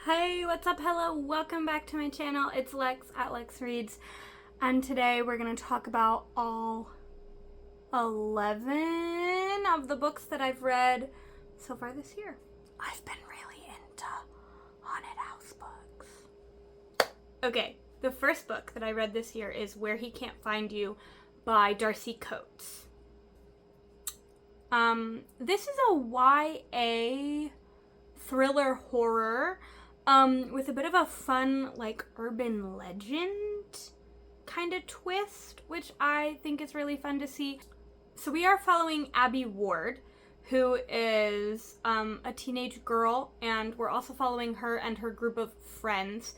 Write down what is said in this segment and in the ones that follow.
Hey, what's up? Hello, welcome back to my channel. It's Lex at Lex Reads, and today we're going to talk about all 11 of the books that I've read so far this year. I've been really into haunted house books. Okay, the first book that I read this year is Where He Can't Find You by Darcy Coates. This is a YA thriller horror with a bit of a fun, like, urban legend kind of twist, which I think is really fun to see. So we are following Abby Ward, who is a teenage girl, and we're also following her and her group of friends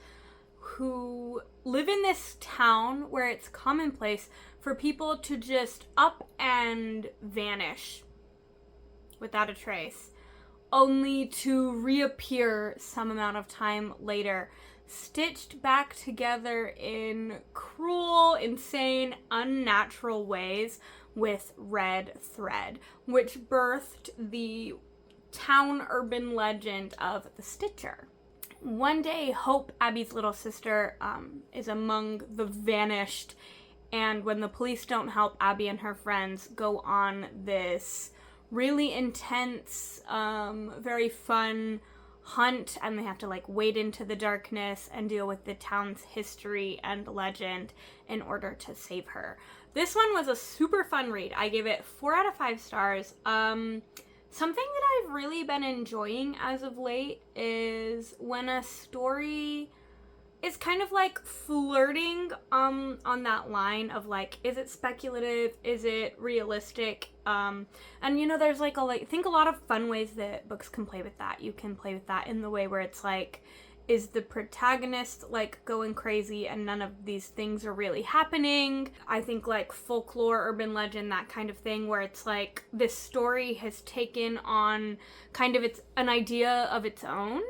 who live in this town where it's commonplace for people to just up and vanish without a trace, only to reappear some amount of time later, stitched back together in cruel, insane, unnatural ways with red thread, which birthed the town urban legend of the Stitcher. One day, Hope, Abby's little sister, is among the vanished, and when the police don't help, Abby and her friends go on this really intense, very fun hunt, and they have to, like, wade into the darkness and deal with the town's history and legend in order to save her. This one was a super fun read. I gave it 4 out of 5 stars. Something that I've really been enjoying as of late is when a story is kind of like flirting on that line of, like, is it speculative, is it realistic, and you know, there's like I think a lot of fun ways that books can play with that. You can play with that in the way where it's like, is the protagonist like going crazy and none of these things are really happening? I think like folklore, urban legend, that kind of thing, where it's like this story has taken on kind of an idea of its own,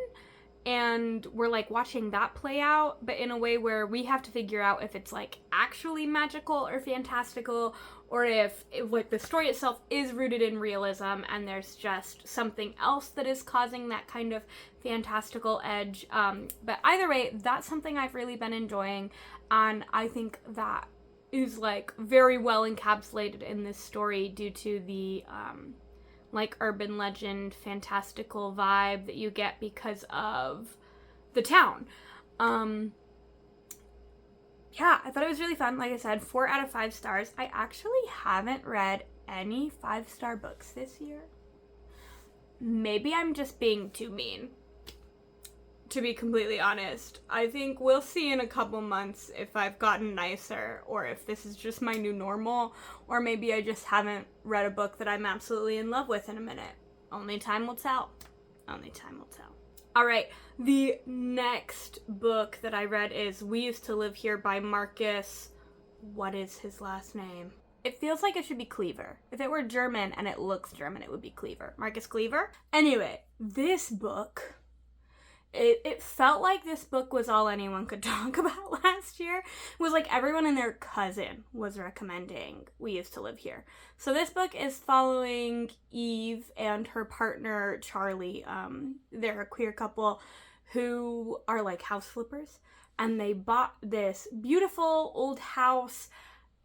and we're like watching that play out, but in a way where we have to figure out if it's like actually magical or fantastical, or if like the story itself is rooted in realism and there's just something else that is causing that kind of fantastical edge. But either way, that's something I've really been enjoying, and I think that is like very well encapsulated in this story due to the like urban legend, fantastical vibe that you get because of the town. Yeah, I thought it was really fun. Like I said, 4 out of 5 stars. I actually haven't read any 5-star books this year. Maybe I'm just being too mean, to be completely honest. I think we'll see in a couple months if I've gotten nicer, or if this is just my new normal, or maybe I just haven't read a book that I'm absolutely in love with in a minute. Only time will tell. Only time will tell. Alright, the next book that I read is We Used to Live Here by Marcus. What is his last name? It feels like it should be Kliewer. If it were German and it looks German, it would be Kliewer. Marcus Kliewer? Anyway, this book, it felt like this book was all anyone could talk about last year. It was like everyone and their cousin was recommending We Used to Live Here. So this book is following Eve and her partner Charlie. They're a queer couple who are like house flippers, and they bought this beautiful old house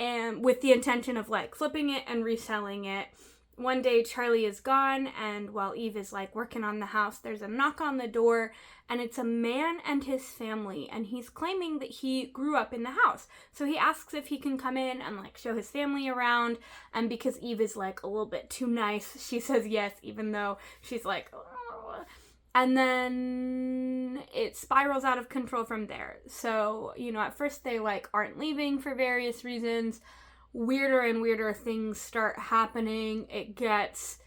and with the intention of like flipping it and reselling it. One day Charlie is gone, and while Eve is like working on the house, there's a knock on the door, and it's a man and his family, and he's claiming that he grew up in the house. So he asks if he can come in and like show his family around, and because Eve is like a little bit too nice, she says yes, even though she's like, oh. And then it spirals out of control from there. So, you know, at first they like aren't leaving for various reasons. Weirder and weirder things start happening. It gets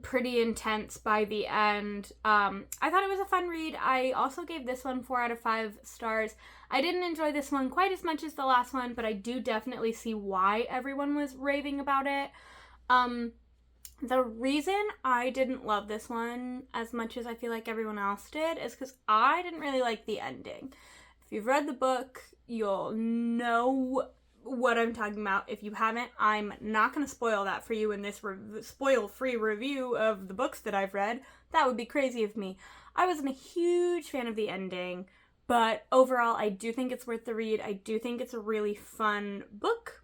pretty intense by the end. I thought it was a fun read. I also gave this one 4 out of 5 stars. I didn't enjoy this one quite as much as the last one, but I do definitely see why everyone was raving about it. The reason I didn't love this one as much as I feel like everyone else did is because I didn't really like the ending. If you've read the book, you'll know what I'm talking about. If you haven't, I'm not going to spoil that for you in this spoil-free review of the books that I've read. That would be crazy of me. I wasn't a huge fan of the ending, but overall, I do think it's worth the read. I do think it's a really fun book.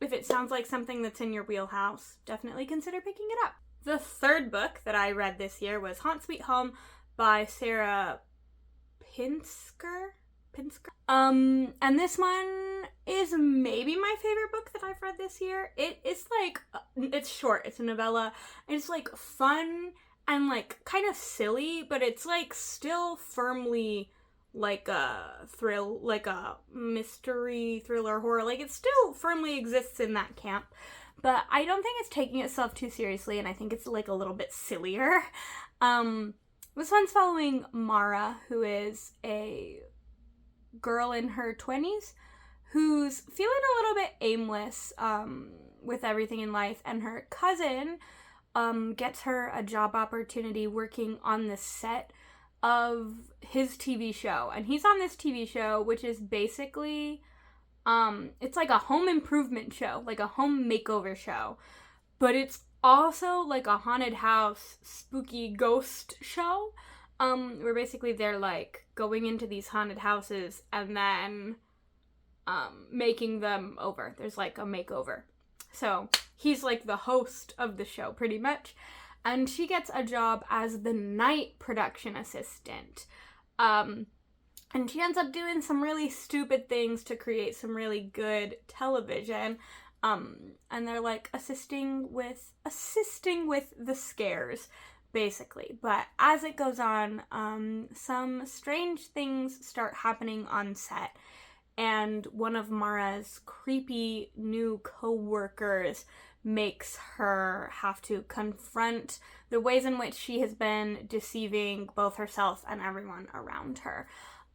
If it sounds like something that's in your wheelhouse, definitely consider picking it up. The third book that I read this year was Haunt Sweet Home by Sarah Pinsker. And this one is maybe my favorite book that I've read this year. It's like, it's short, it's a novella, and it's like fun and like kind of silly, but it's like still firmly like a thrill, like a mystery, thriller, horror. Like it still firmly exists in that camp, but I don't think it's taking itself too seriously, and I think it's like a little bit sillier. This one's following Mara, who is a girl in her 20s who's feeling a little bit aimless with everything in life, and her cousin gets her a job opportunity working on the set of his TV show. And he's on this TV show, which is basically it's like a home improvement show, like a home makeover show, but it's also like a haunted house spooky ghost show, where basically they're like going into these haunted houses and then making them over. There's like a makeover. So he's like the host of the show pretty much, and she gets a job as the night production assistant. And she ends up doing some really stupid things to create some really good television. And they're like assisting with the scares, basically. But as it goes on, some strange things start happening on set. And one of Mara's creepy new co-workers makes her have to confront the ways in which she has been deceiving both herself and everyone around her.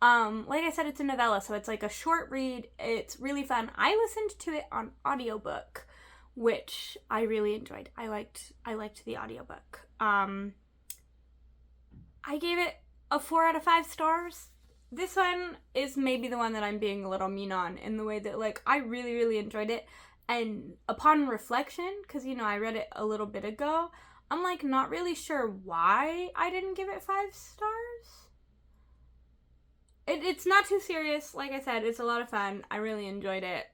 Like I said, it's a novella, so it's like a short read. It's really fun. I listened to it on audiobook, which I really enjoyed. I liked the audiobook. I gave it a 4 out of 5 stars. This one is maybe the one that I'm being a little mean on, in the way that, like, I really, really enjoyed it. And upon reflection, because, you know, I read it a little bit ago, I'm, like, not really sure why I didn't give it 5 stars. It's not too serious. Like I said, it's a lot of fun. I really enjoyed it.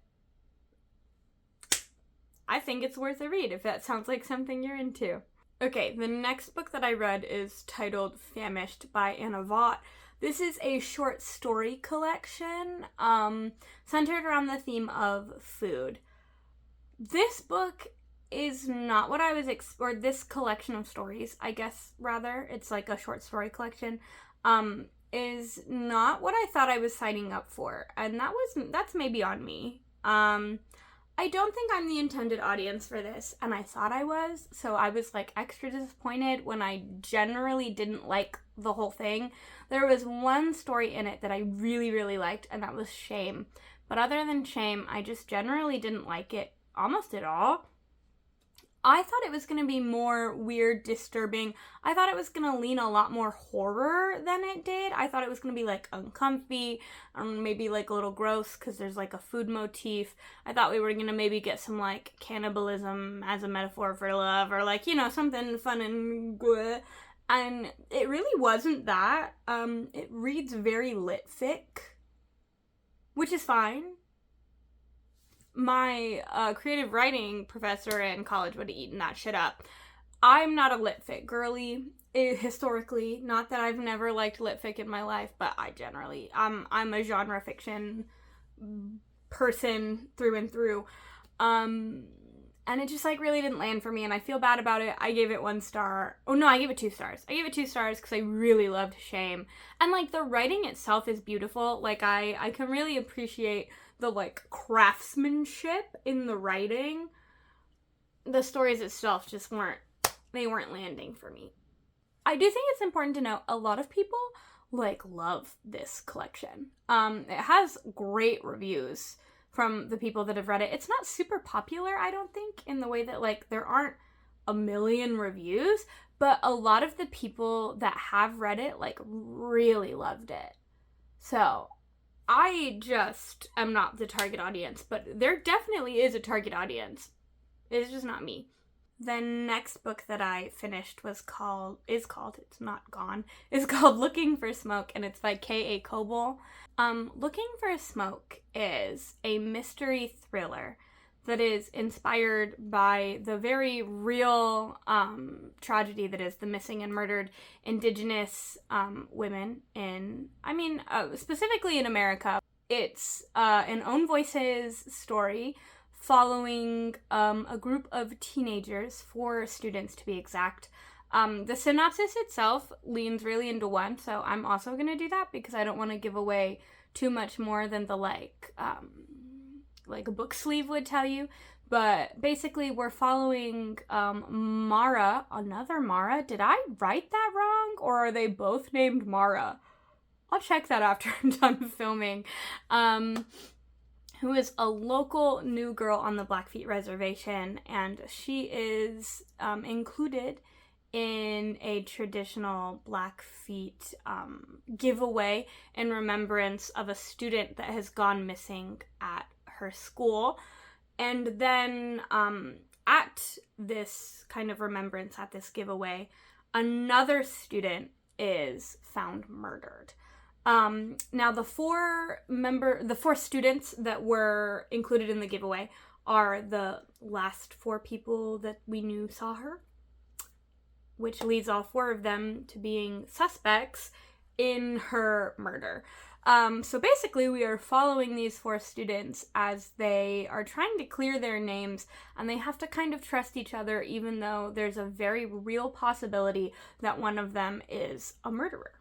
I think it's worth a read if that sounds like something you're into. Okay, the next book that I read is titled Famished by Anna Vaught. This is a short story collection centered around the theme of food. This book is not what I was or this collection of stories, I guess, rather. It's like a short story collection. Is not what I thought I was signing up for, and that's maybe on me. I don't think I'm the intended audience for this, and I thought I was, so I was like extra disappointed when I generally didn't like the whole thing. There was one story in it that I really, really liked, and that was Shame. But other than Shame, I just generally didn't like it almost at all. I thought it was going to be more weird, disturbing. I thought it was going to lean a lot more horror than it did. I thought it was going to be, like, uncomfy, maybe, like, a little gross, because there's, like, a food motif. I thought we were going to maybe get some, like, cannibalism as a metaphor for love, or, like, you know, something fun and good. And it really wasn't that. It reads very lit-fic, which is fine. My creative writing professor in college would have eaten that shit up. I'm not a lit-fic girly, historically. Not that I've never liked lit-fic in my life, but I generally, I'm a genre fiction person through and through. And it just, like, really didn't land for me, and I feel bad about it. I gave it 1 star. Oh, no, I gave it 2 stars. I gave it 2 stars because I really loved Shame. And, like, the writing itself is beautiful. Like, I can really appreciate the, like, craftsmanship in the writing. The stories itself just weren't landing for me. I do think it's important to note, a lot of people, like, love this collection. It has great reviews from the people that have read it. It's not super popular, I don't think, in the way that, like, there aren't a million reviews, but a lot of the people that have read it, like, really loved it. So I just am not the target audience, but there definitely is a target audience. It's just not me. The next book that I finished is called Looking for Smoke, and it's by K.A. Cobell. Looking for Smoke is a mystery thriller that is inspired by the very real tragedy that is the missing and murdered Indigenous women specifically in America. It's an Own Voices story following a group of teenagers, 4 students to be exact. The synopsis itself leans really into one, so I'm also going to do that because I don't want to give away too much more than the like a book sleeve would tell you. But basically we're following Mara, another Mara. Did I write that wrong, or are they both named Mara? I'll check that after I'm done filming. Who is a local new girl on the Blackfeet Reservation, and she is included in a traditional Blackfeet giveaway in remembrance of a student that has gone missing at her school. And then at this kind of remembrance, at this giveaway, another student is found murdered. Now the 4 students that were included in the giveaway are the last 4 people that we knew saw her, which leads all 4 of them to being suspects in her murder. So basically we are following these 4 students as they are trying to clear their names, and they have to kind of trust each other even though there's a very real possibility that one of them is a murderer.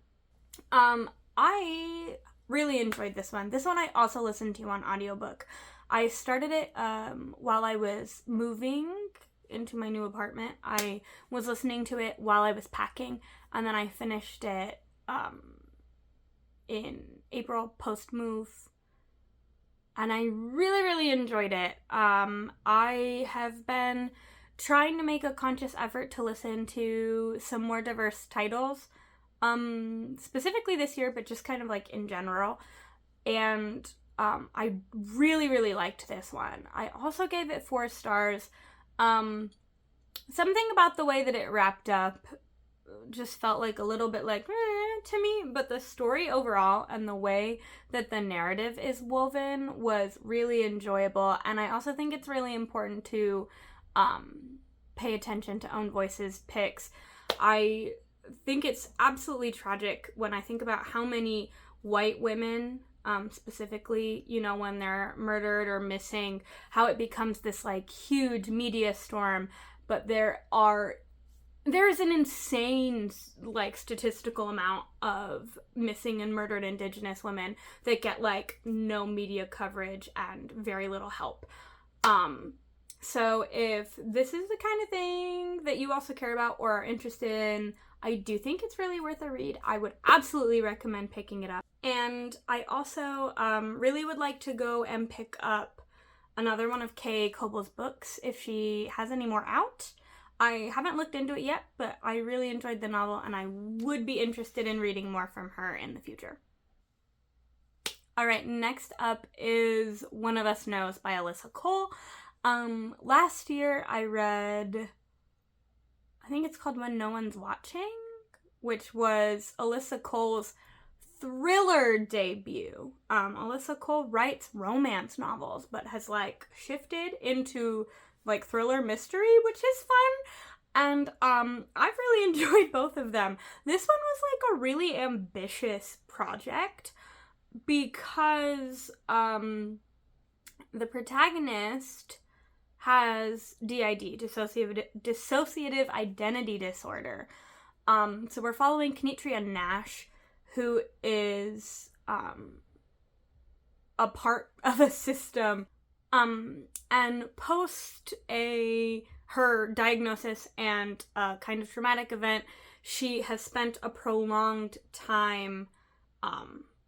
I really enjoyed this one. This one I also listened to on audiobook. I started it while I was moving into my new apartment. I was listening to it while I was packing, and then I finished it in April post-move, and I really, really enjoyed it. I have been trying to make a conscious effort to listen to some more diverse titles, specifically this year, but just kind of like in general. And I really, really liked this one. I also gave it 4 stars. Something about the way that it wrapped up just felt like a little bit like to me, but the story overall and the way that the narrative is woven was really enjoyable. And I also think it's really important to pay attention to Own Voices picks. I think it's absolutely tragic when I think about how many white women, specifically, when they're murdered or missing, how it becomes this like huge media storm. But there's an insane like statistical amount of missing and murdered Indigenous women that get like no media coverage and very little help. So if this is the kind of thing that you also care about or are interested in, I do think it's really worth a read. I would absolutely recommend picking it up. And I also really would like to go and pick up another one of K.A. Cobell's books if she has any more out. I haven't looked into it yet, but I really enjoyed the novel, and I would be interested in reading more from her in the future. All right, next up is One of Us Knows by Alyssa Cole. Last year I read, I think it's called When No One's Watching, which was Alyssa Cole's thriller debut. Alyssa Cole writes romance novels, but has like shifted into like thriller mystery, which is fun. And I've really enjoyed both of them. This one was like a really ambitious project because the protagonist has DID, dissociative identity disorder. So we're following Kenitria Nash, who is a part of a system. And post her diagnosis and a kind of traumatic event, she has spent a prolonged time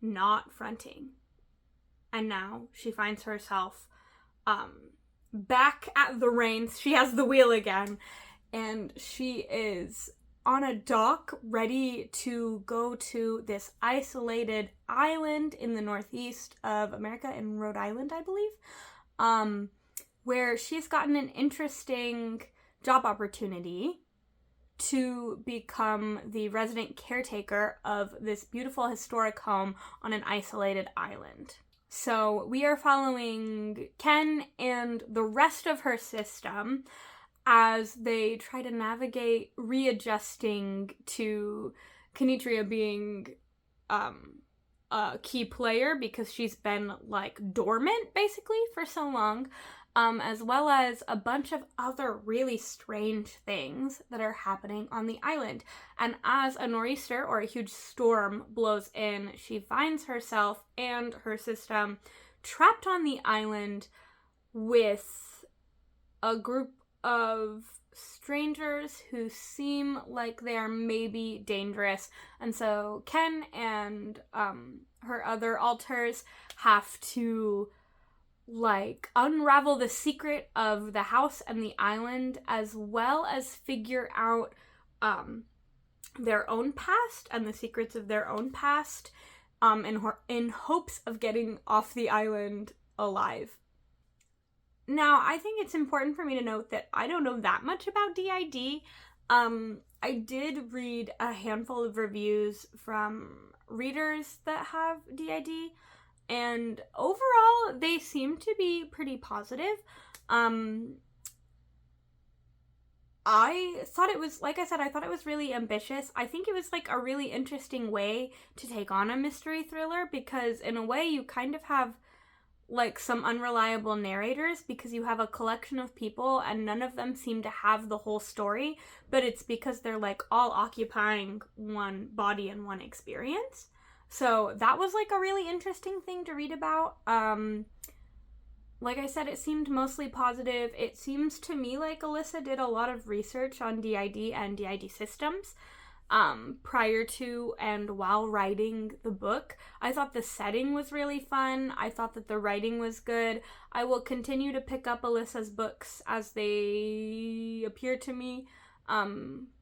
not fronting. And now she finds herself back at the reins. She has the wheel again, and she is on a dock ready to go to this isolated island in the northeast of America, in Rhode Island, I believe, where she's gotten an interesting job opportunity to become the resident caretaker of this beautiful historic home on an isolated island. So we are following Ken and the rest of her system as they try to navigate readjusting to Kenitria being a key player because she's been like dormant basically for so long, as well as a bunch of other really strange things that are happening on the island. And as a nor'easter or a huge storm blows in, she finds herself and her system trapped on the island with a group of strangers who seem like they are maybe dangerous. And so Ken and her other alters have to like unravel the secret of the house and the island, as well as figure out their own past and the secrets of their own past, in hopes of getting off the island alive. Now, I think it's important for me to note that I don't know that much about DID. I did read a handful of reviews from readers that have DID, and overall, they seem to be pretty positive. I thought it was, like I said, I thought it was really ambitious. I think it was like a really interesting way to take on a mystery thriller, because in a way you kind of have like some unreliable narrators, because you have a collection of people and none of them seem to have the whole story, but it's because they're like all occupying one body and one experience. So that was like a really interesting thing to read about. Like I said, it seemed mostly positive. It seems to me like Alyssa did a lot of research on DID and DID systems prior to and while writing the book. I thought the setting was really fun. I thought that the writing was good. I will continue to pick up Alyssa's books as they appear to me,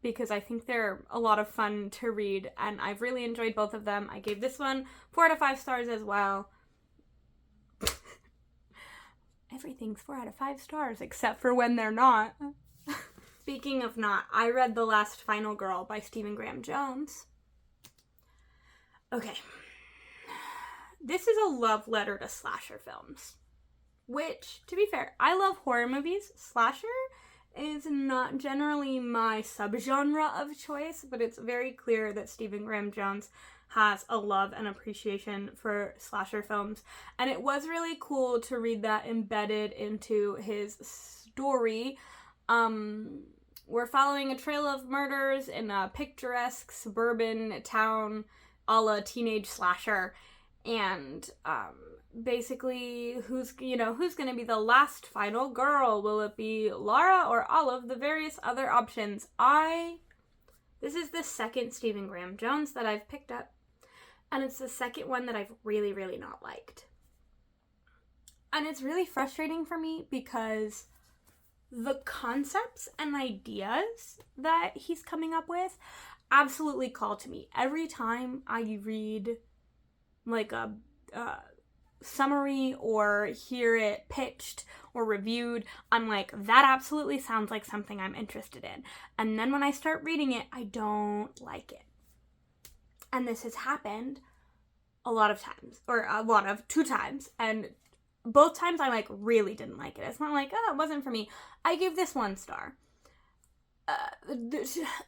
because I think they're a lot of fun to read, and I've really enjoyed both of them. I gave this one 4 out of 5 stars as well. Everything's 4 out of 5 stars, except for when they're not. Speaking of not, I read The Last Final Girl by Stephen Graham Jones. Okay. This is a love letter to slasher films. Which, to be fair, I love horror movies. Slasher is not generally my subgenre of choice, but it's very clear that Stephen Graham Jones has a love and appreciation for slasher films. And it was really cool to read that embedded into his story. We're following a trail of murders in a picturesque suburban town a la teenage slasher, and basically who's gonna be the last final girl? Will it be Laura or Olive? The various other options. This is the second Stephen Graham Jones that I've picked up, and it's the second one that I've really, really not liked. And it's really frustrating for me because the concepts and ideas that he's coming up with absolutely call to me. Every time I read like a summary or hear it pitched or reviewed, I'm like, that absolutely sounds like something I'm interested in. And then when I start reading it, I don't like it. And this has happened a lot of times, or 2 times, and both times I like really didn't like it. It's not like, it wasn't for me. I gave this 1 star.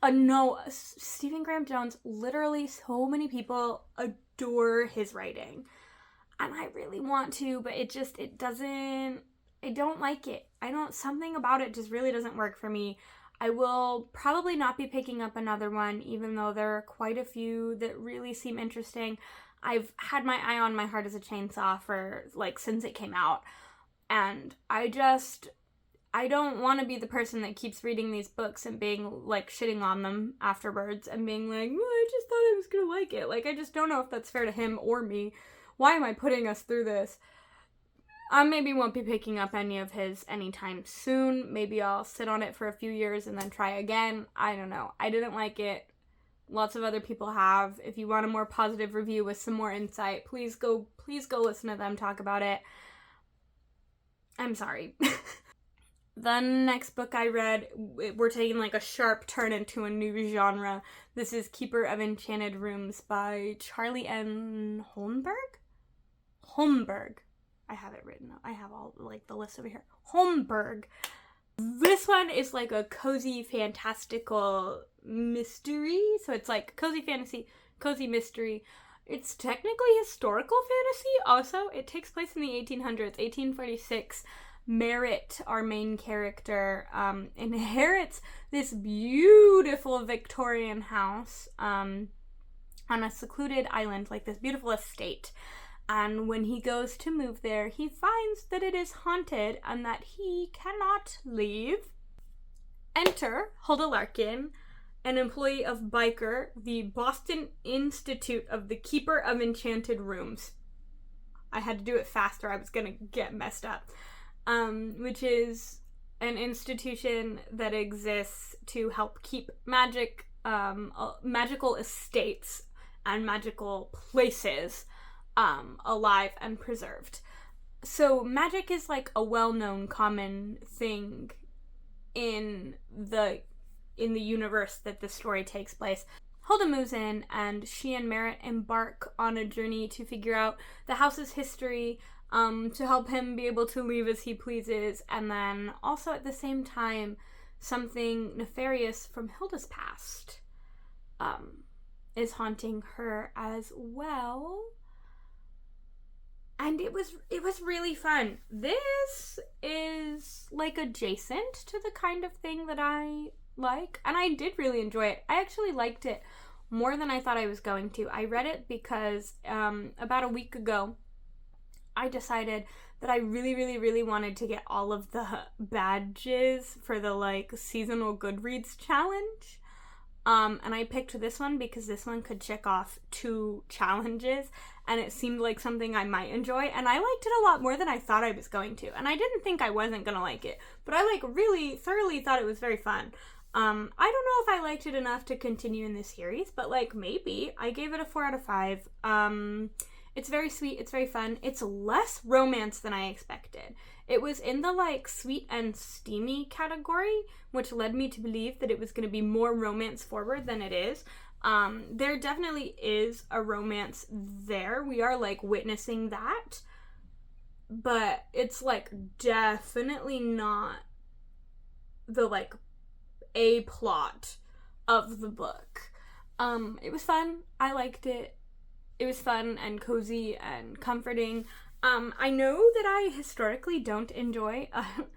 No, Stephen Graham Jones, literally so many people adore his writing. And I really want to, but I don't like it. Something about it just really doesn't work for me. I will probably not be picking up another one, even though there are quite a few that really seem interesting. I've had my eye on My Heart as a Chainsaw for, since it came out. And I don't want to be the person that keeps reading these books and being, shitting on them afterwards and being like, I just thought I was gonna like it. I just don't know if that's fair to him or me. Why am I putting us through this? I maybe won't be picking up any of his anytime soon. Maybe I'll sit on it for a few years and then try again. I don't know. I didn't like it. Lots of other people have. If you want a more positive review with some more insight, please go listen to them talk about it. I'm sorry. The next book I read, we're taking like a sharp turn into a new genre. This is Keeper of Enchanted Rooms by Charlie N. Holmberg? Holmberg. I have it written up. I have all like the list over here. Holmberg. This one is like a cozy, fantastical mystery. So it's like cozy fantasy, cozy mystery. It's technically historical fantasy also. It takes place in the 1800s, 1846. Merritt, our main character, inherits this beautiful Victorian house on a secluded island, like this beautiful estate. And when he goes to move there, he finds that it is haunted and that he cannot leave. Enter Hulda Larkin, an employee of Biker, the Boston Institute of the Keeper of Enchanted Rooms. I had to do it faster. I was going to get messed up. Which is an institution that exists to help keep magical estates and magical places alive and preserved. So magic is like a well-known common thing in the universe that the story takes place. Hulda moves in, and she and Merritt embark on a journey to figure out the house's history, to help him be able to leave as he pleases, and then also at the same time, something nefarious from Hilda's past is haunting her as well. And it was really fun. This is like adjacent to the kind of thing that I like, and I did really enjoy it. I actually liked it more than I thought I was going to. I read it because about a week ago, I decided that I really, really, really wanted to get all of the badges for the like seasonal Goodreads challenge. And I picked this one because this one could check off 2 challenges, and it seemed like something I might enjoy, and I liked it a lot more than I thought I was going to. And I didn't think I wasn't gonna like it, but I like really thoroughly thought it was very fun. I don't know if I liked it enough to continue in this series, but like maybe. I gave it a 4 out of 5. It's very sweet, it's very fun. It's less romance than I expected. It was in the like sweet and steamy category, which led me to believe that it was going to be more romance forward than it is. There definitely is a romance there. We are like witnessing that, but it's like definitely not the like A plot of the book. It was fun. I liked it. It was fun and cozy and comforting. I know that I historically don't enjoy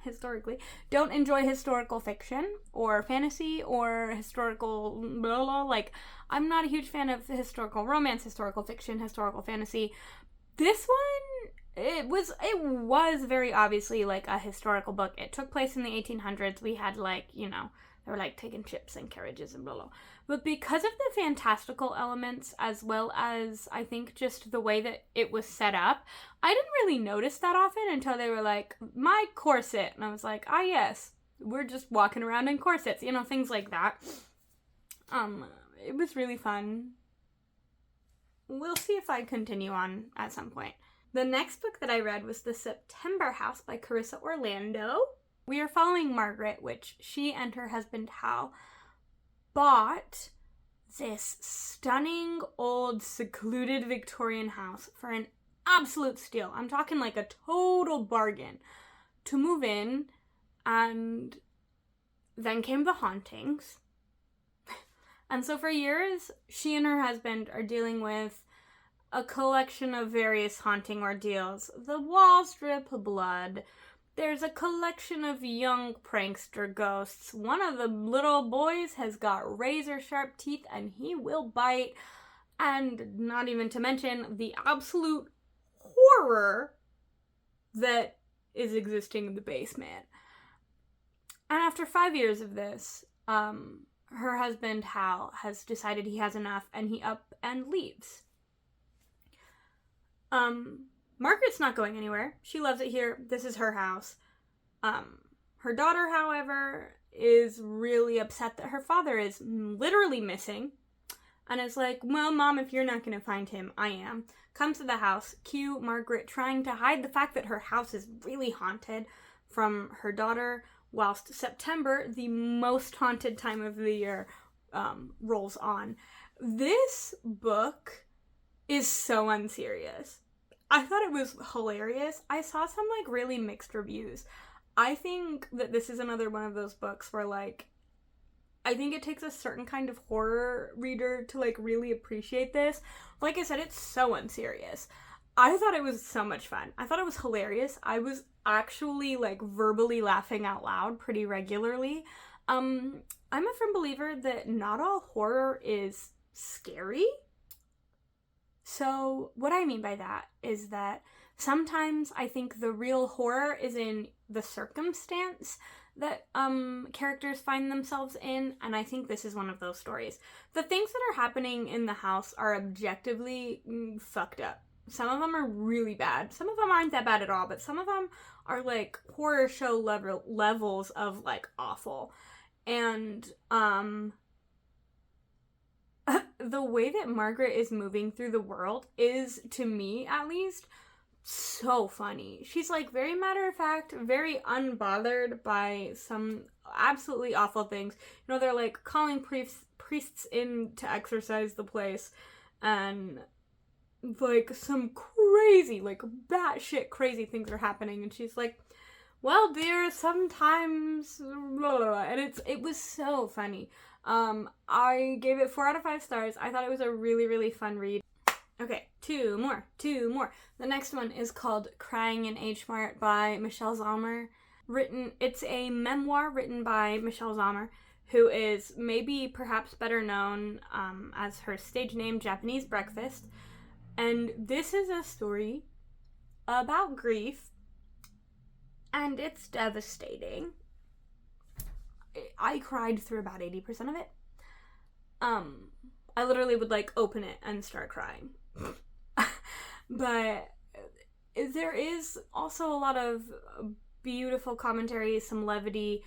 historical fiction or fantasy or historical blah blah. Like, I'm not a huge fan of historical romance, historical fiction, historical fantasy. This one, it was very obviously like a historical book. It took place in the 1800s. We had like, they were like taking ships and carriages and blah blah. But because of the fantastical elements, as well as I think just the way that it was set up, I didn't really notice that often until they were like, my corset. And I was like, ah yes, we're just walking around in corsets, things like that. It was really fun. We'll see if I continue on at some point. The next book that I read was The September House by Carissa Orlando. We are following Margaret, which she and her husband Hal bought this stunning old secluded Victorian house for an absolute steal. I'm talking like a total bargain to move in, and then came the hauntings. And so for years, she and her husband are dealing with a collection of various haunting ordeals. The walls drip blood. There's a collection of young prankster ghosts. One of the little boys has got razor-sharp teeth and he will bite. And not even to mention the absolute horror that is existing in the basement. And after 5 years of this, her husband, Hal, has decided he has enough and he up and leaves. Margaret's not going anywhere. She loves it here. This is her house. Her daughter, however, is really upset that her father is literally missing. And is like, well, Mom, if you're not going to find him, I am. Comes to the house. Cue Margaret trying to hide the fact that her house is really haunted from her daughter, whilst September, the most haunted time of the year, rolls on. This book is so unserious. I thought it was hilarious. I saw some, like, really mixed reviews. I think that this is another one of those books where, like, I think it takes a certain kind of horror reader to, like, really appreciate this. Like I said, it's so unserious. I thought it was so much fun. I thought it was hilarious. I was actually, like, verbally laughing out loud pretty regularly. I'm a firm believer that not all horror is scary. So what I mean by that is that sometimes I think the real horror is in the circumstance that characters find themselves in, and I think this is one of those stories. The things that are happening in the house are objectively fucked up. Some of them are really bad. Some of them aren't that bad at all, but some of them are, like, horror show levels of, like, awful. And the way that Margaret is moving through the world is, to me at least, so funny. She's, like, very matter-of-fact, very unbothered by some absolutely awful things. You know, they're, like, calling priests in to exorcise the place, and, like, some crazy, like, batshit crazy things are happening, and she's like, well, dear, sometimes, blah, blah, blah. And it was so funny. I gave it 4 out of 5 stars. I thought it was a really, really fun read. Okay, two more. The next one is called Crying in Mart by Michelle Zaumer. It's a memoir written by Michelle Zaumer, who is maybe perhaps better known as her stage name Japanese Breakfast. And this is a story about grief, and it's devastating. I cried through about 80% of it. I literally would, like, open it and start crying. But there is also a lot of beautiful commentary, some levity.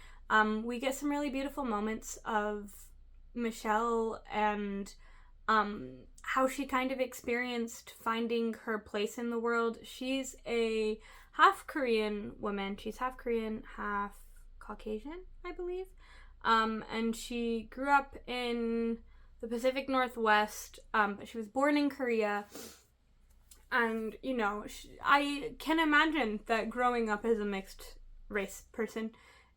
We get some really beautiful moments of Michelle and how she kind of experienced finding her place in the world. She's a half Korean woman. She's half Korean, half Caucasian, I believe. And she grew up in the Pacific Northwest, but she was born in Korea. And, you know, I can imagine that growing up as a mixed race person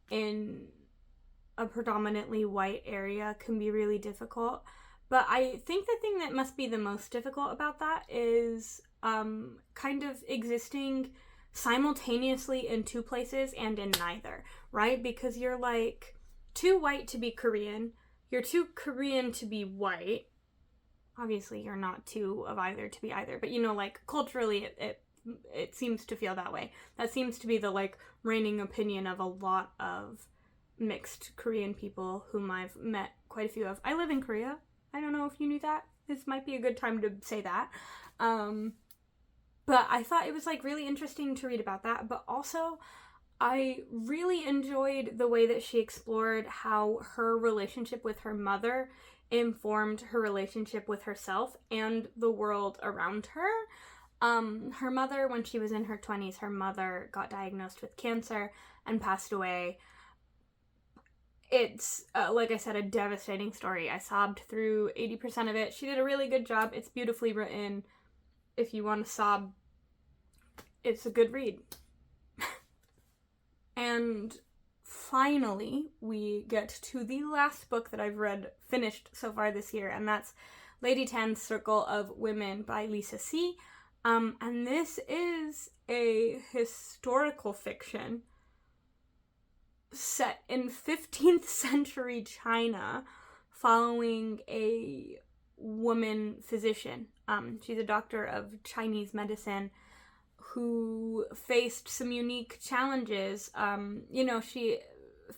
in a predominantly white area can be really difficult. But I think the thing that must be the most difficult about that is kind of existing simultaneously in two places and in neither, right? Because you're, like, too white to be Korean, you're too Korean to be white. Obviously, you're not too of either to be either, but, you know, like, culturally, it seems to feel that way. That seems to be the, like, reigning opinion of a lot of mixed Korean people whom I've met quite a few of. I live in Korea. I don't know if you knew that. This might be a good time to say that. But I thought it was, like, really interesting to read about that, but also I really enjoyed the way that she explored how her relationship with her mother informed her relationship with herself and the world around her. Her mother, when she was in her 20s, her mother got diagnosed with cancer and passed away. It's, like I said, a devastating story. I sobbed through 80% of it. She did a really good job. It's beautifully written. If you want to sob, it's a good read. And finally, we get to the last book that I've finished so far this year, and that's Lady Tan's Circle of Women by Lisa C. And this is a historical fiction set in 15th century China following a woman physician. She's a doctor of Chinese medicine who faced some unique challenges. She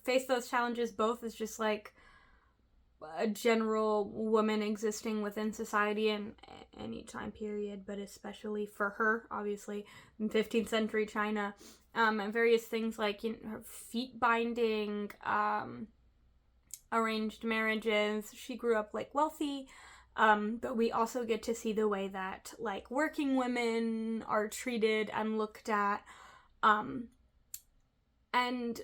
faced those challenges both as just, like, a general woman existing within society in any time period, but especially for her, obviously, in 15th century China, and various things like, you know, her feet binding, arranged marriages. She grew up, like, wealthy, but we also get to see the way that, like, working women are treated and looked at, and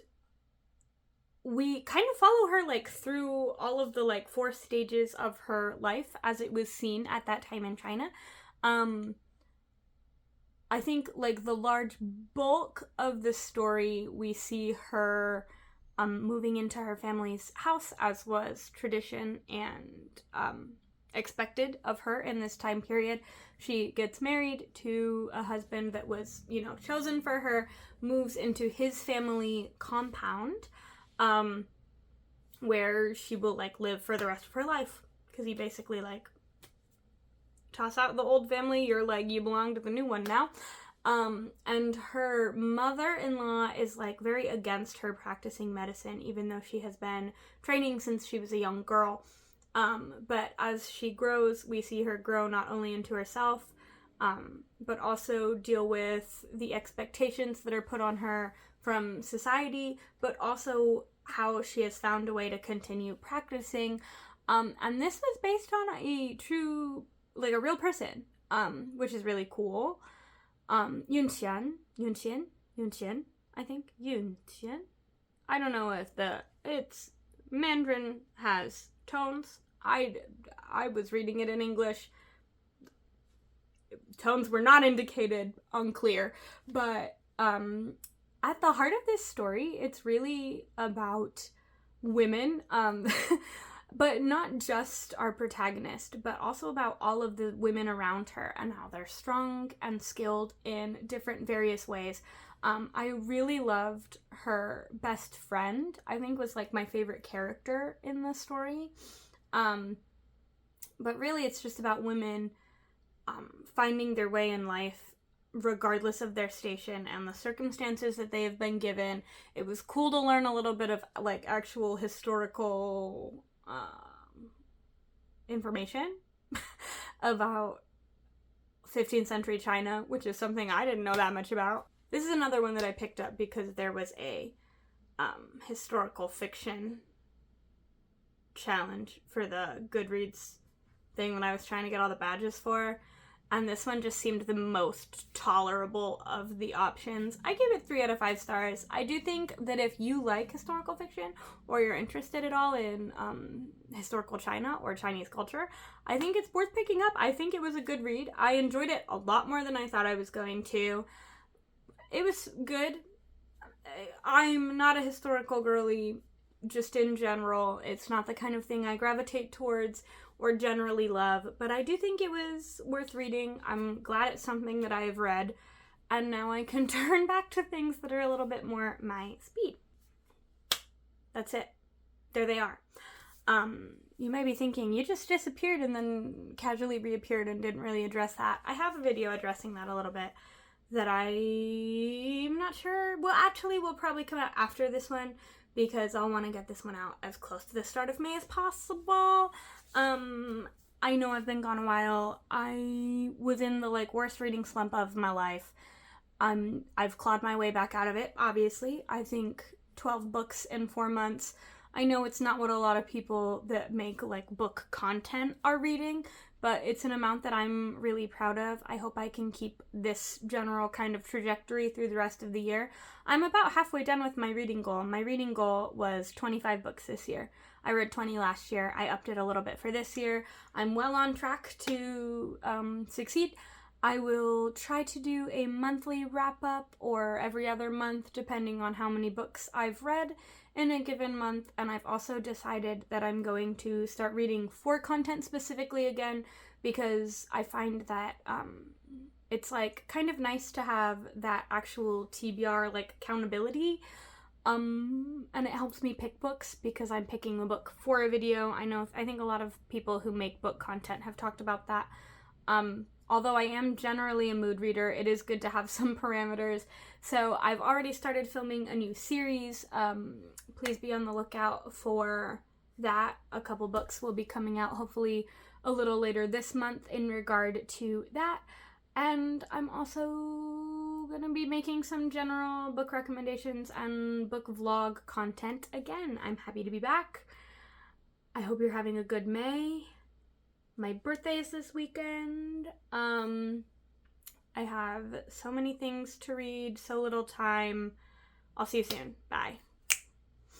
we kind of follow her, like, through all of the, like, 4 stages of her life as it was seen at that time in China. I think, like, the large bulk of the story, we see her moving into her family's house, as was tradition and expected of her in this time period. She gets married to a husband that was, chosen for her, moves into his family compound, where she will, like, live for the rest of her life, because he basically, like, toss out the old family, you're, like, you belong to the new one now. And her mother-in-law is, like, very against her practicing medicine, even though she has been training since she was a young girl. But as she grows, we see her grow not only into herself, but also deal with the expectations that are put on her from society, but also how she has found a way to continue practicing. And this was based on a true, like, a real person, which is really cool. Yunxian, I think. Yunxian. I don't know if it's Mandarin has tones. I was reading it in English. Tones were not indicated, unclear. But at the heart of this story, it's really about women. But not just our protagonist, but also about all of the women around her and how they're strong and skilled in different various ways. I really loved her best friend. I think was, like, my favorite character in the story. But really it's just about women finding their way in life regardless of their station and the circumstances that they have been given. It was cool to learn a little bit of, like, actual historical information about 15th century China, which is something I didn't know that much about. This is another one that I picked up because there was a historical fiction challenge for the Goodreads thing when I was trying to get all the badges for, and this one just seemed the most tolerable of the options. I gave it 3 out of 5 stars. I do think that if you like historical fiction or you're interested at all in historical China or Chinese culture, I think it's worth picking up. I think it was a good read. I enjoyed it a lot more than I thought I was going to. It was good. I'm not a historical girly, just in general. It's not the kind of thing I gravitate towards or generally love, but I do think it was worth reading. I'm glad it's something that I have read, and now I can turn back to things that are a little bit more my speed. That's it. There they are. You might be thinking, you just disappeared and then casually reappeared and didn't really address that. I have a video addressing that a little bit that I'm not sure. Well, actually, will probably come out after this one, because I'll want to get this one out as close to the start of May as possible. I know I've been gone a while. I was in the, like, worst reading slump of my life. I've clawed my way back out of it, obviously. I think 12 books in 4 months. I know it's not what a lot of people that make, like, book content are reading, but it's an amount that I'm really proud of. I hope I can keep this general kind of trajectory through the rest of the year. I'm about halfway done with my reading goal. My reading goal was 25 books this year. I read 20 last year. I upped it a little bit for this year. I'm well on track to succeed. I will try to do a monthly wrap-up or every other month, depending on how many books I've read in a given month. And I've also decided that I'm going to start reading for content specifically again, because I find that it's, like, kind of nice to have that actual TBR, like, accountability. And it helps me pick books because I'm picking a book for a video. I think a lot of people who make book content have talked about that. Although I am generally a mood reader, it is good to have some parameters. So I've already started filming a new series. Please be on the lookout for that. A couple books will be coming out hopefully a little later this month in regard to that. And I'm also going to be making some general book recommendations and book vlog content again. I'm happy to be back. I hope you're having a good May. My birthday is this weekend. I have so many things to read, so little time. I'll see you soon. Bye.